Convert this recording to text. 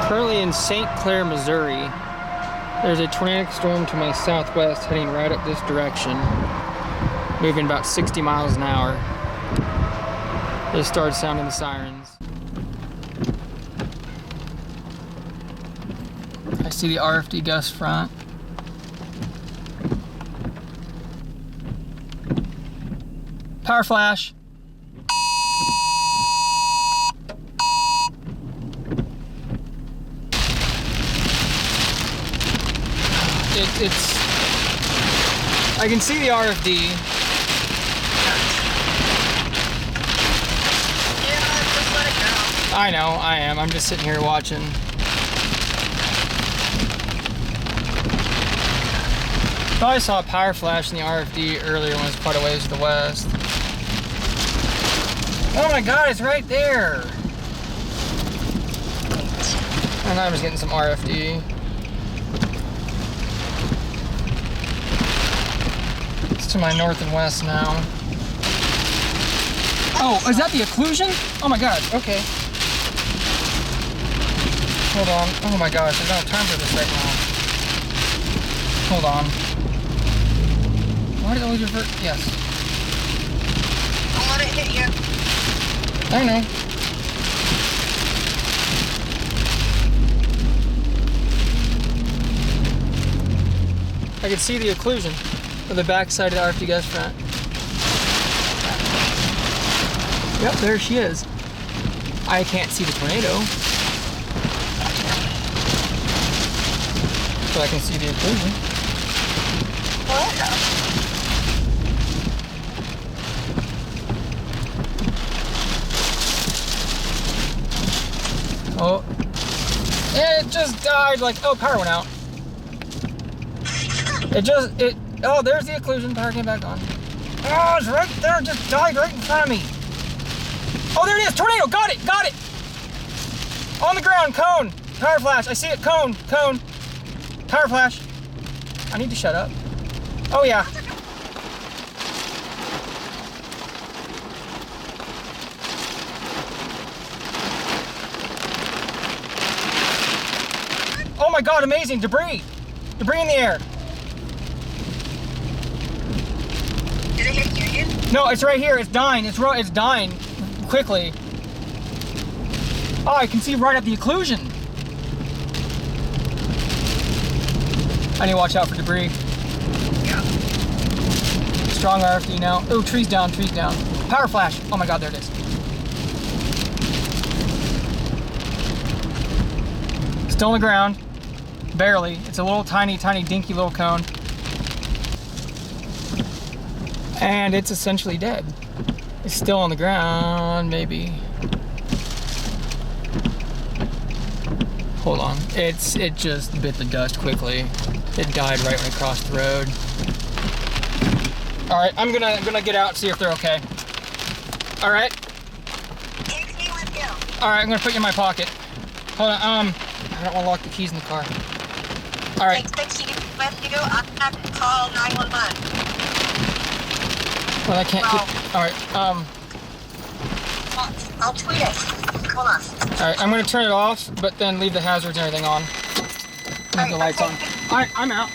Currently in St. Clair, Missouri. There's a tornadic storm to my southwest heading right up this direction, moving about 60 miles an hour. Just started sounding the sirens. I see the RFD gust front. Power flash. I can see the RFD. Yeah, just let it go. I know, I am. I'm just sitting here watching. Thought I saw a power flash in the RFD earlier when it was quite a ways to the west. Oh my god, it's right there! And I'm just getting some RFD. It's to my north and west now. Oh, is that the occlusion? Oh my god, okay. Hold on. Oh my gosh, I don't have time for this right now. Hold on. Why did it always revert? Yes. Don't let it hit you. I know. I can see the occlusion of the backside of the RFD gust front. Yep, there she is. I can't see the tornado, but I can see the occlusion. Oh, it just died like, oh, power went out. Oh, there's the occlusion, power came back on. Oh, it's right there, just died right in front of me. Oh, there it is, tornado, got it. On the ground, cone, power flash, I see it, cone, power flash. I need to shut up. Oh yeah. Oh my god, amazing, debris in the air. Did it hit you again? No, it's right here, it's dying, it's dying quickly. Oh, I can see right at the occlusion. I need to watch out for debris. Yeah. Strong RFD now. Oh, trees down. Power flash. Oh my god, there it is. Still on the ground. Barely. It's a little tiny dinky little cone. And it's essentially dead. It's still on the ground, maybe. Hold on. It just bit the dust quickly. It died right when it crossed the road. All right, I'm gonna get out and see if they're okay. All right. Take me with you. All right, I'm gonna put you in my pocket. Hold on. I don't want to lock the keys in the car. All right. Take me with you. I'm gonna call 911. Well, I can't keep. All right. I'll tweet it. Hold on. All right, I'm gonna turn it off, but then leave the hazards and everything on. Leave the lights on. All right, I'm out.